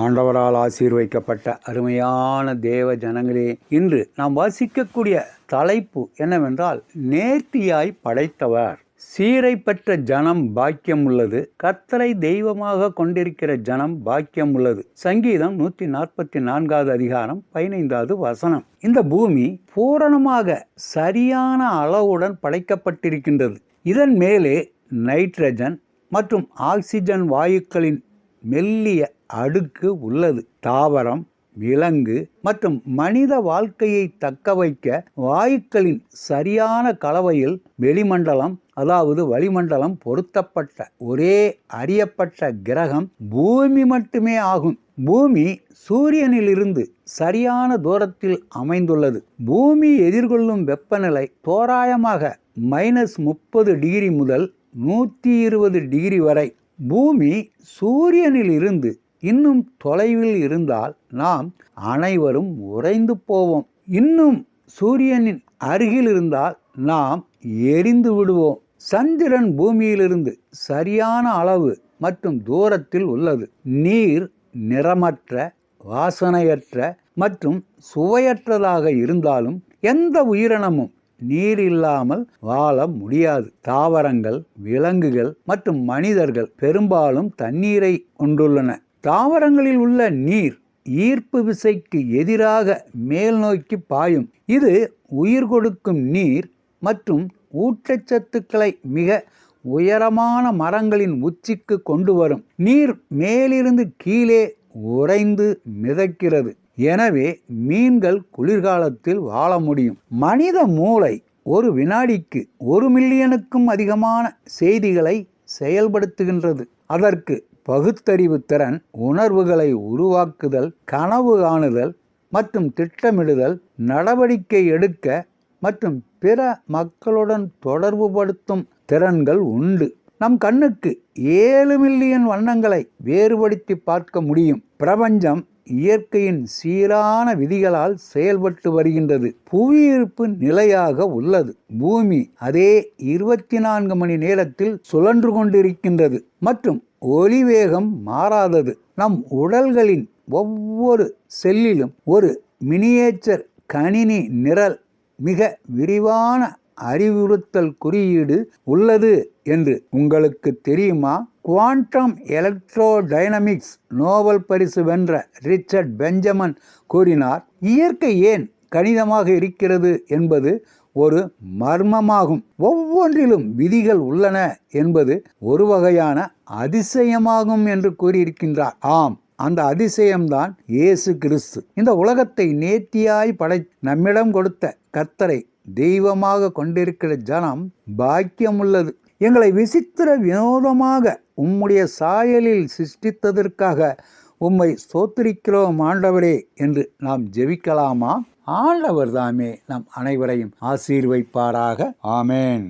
ஆண்டவரால் ஆசீர்வதிக்கப்பட்ட அருமையான தேவ ஜனங்களே, இன்று நாம் வாசிக்கக்கூடிய தலைப்பு என்னவென்றால், நேர்த்தியாய் படைத்தவர். சீரை பெற்ற ஜனம் பாக்கியம் உள்ளது, கர்த்தரை தெய்வமாக கொண்டிருக்கிற ஜனம் பாக்கியம் உள்ளது. சங்கீதம் 144 அதிகாரம் 15 வசனம். இந்த பூமி பூரணமாக சரியான அளவுடன் படைக்கப்பட்டிருக்கின்றது. இதன் மேலே நைட்ரஜன் மற்றும் ஆக்சிஜன் வாயுக்களின் மெல்லிய அடுக்கு உள்ளது. தாவரம், விலங்கு மற்றும் மனித வாழ்க்கையை தக்க வைக்க வாயுக்களின் சரியான கலவையில் வெளிமண்டலம், அதாவது வளிமண்டலம் பொருத்தப்பட்ட ஒரே அறியப்பட்ட கிரகம் பூமி மட்டுமே ஆகும். பூமி சூரியனிலிருந்து சரியான தூரத்தில் அமைந்துள்ளது. பூமி எதிர்கொள்ளும் வெப்பநிலை தோராயமாக -30 டிகிரி முதல் 120 டிகிரி வரை. பூமி சூரியனில் இருந்து இன்னும் தொலைவில் இருந்தால் நாம் அனைவரும் உறைந்து போவோம். இன்னும் சூரியனின் அருகில் இருந்தால் நாம் எரிந்து விடுவோம். சந்திரன் பூமியிலிருந்து சரியான அளவு மற்றும் தூரத்தில் உள்ளது. நீர் நிறமற்ற, வாசனையற்ற மற்றும் சுவையற்றதாக இருந்தாலும் எந்த உயிரினமும் நீர் இல்லாமல் வாழ முடியாது. தாவரங்கள், விலங்குகள் மற்றும் மனிதர்கள் பெரும்பாலும் தண்ணீரை கொண்டுள்ளன. தாவரங்களில் உள்ள நீர் ஈர்ப்பு விசைக்கு எதிராக மேல் நோக்கி பாயும். இது உயிர் கொடுக்கும் நீர் மற்றும் ஊட்டச்சத்துக்களை மிக உயரமான மரங்களின் உச்சிக்கு கொண்டு வரும். நீர் மேலிருந்து கீழே உறைந்து மிதக்கிறது. எனவே மீன்கள் குளிர்காலத்தில் வாழ முடியும். மனித மூளை ஒரு வினாடிக்கு 1 மில்லியனுக்கும் அதிகமான செய்திகளை செயல்படுத்துகின்றது. அதற்கு பகுத்தறிவு திறன், உணர்வுகளை உருவாக்குதல், கனவு காணுதல் மற்றும் திட்டமிடுதல், நடவடிக்கை எடுக்க மற்றும் பிற மக்களுடன் தொடர்புபடுத்தும் திறன்கள் உண்டு. நம் கண்ணுக்கு 7 மில்லியன் வண்ணங்களை வேறுபடுத்தி பார்க்க முடியும். பிரபஞ்சம் இயற்கையின் சீரான விதிகளால் செயல்பட்டு வருகின்றது. புவியீர்ப்பு நிலையாக உள்ளது. பூமி அதே 24 மணி நேரத்தில் சுழன்று கொண்டிருக்கின்றது மற்றும் ஒளிவேகம் மாறாதது. நம் உடல்களின் ஒவ்வொரு செல்லிலும் ஒரு மினியேச்சர் கணினி நிரல், மிக விரிவான அறிவுறுத்தல் குறியீடு உள்ளது என்று உங்களுக்கு தெரியுமா? குவாண்டம் எலக்ட்ரோடைனமிக்ஸ் நோபல் பரிசு வென்ற ரிச்சர்ட் பெஞ்சமின் கூறினார், இயற்கை ஏன் கணிதமாக இருக்கிறது என்பது ஒரு மர்மமாகும். ஒவ்வொன்றிலும் விதிகள் உள்ளன என்பது ஒரு வகையான அதிசயமாகும் என்று கூறியிருக்கின்றார். ஆம், அந்த அதிசயம்தான் இயேசு கிறிஸ்து. இந்த உலகத்தை நேர்த்தியாய் நம்மிடம் கொடுத்த கர்த்தரை தெய்வமாக கொண்டிருக்கிற ஜனம் பாக்கியம் உள்ளது. எங்களை விசித்திர வினோதமாக உம்முடைய சாயலில் சிருஷ்டித்ததற்காக உம்மை ஸ்தோத்திரிக்கிறோம் ஆண்டவரே என்று நாம் ஜெபிக்கலாமா? ஆண்டவர் தாமே நம் அனைவரையும் ஆசீர்வதிப்பாராக. ஆமேன்.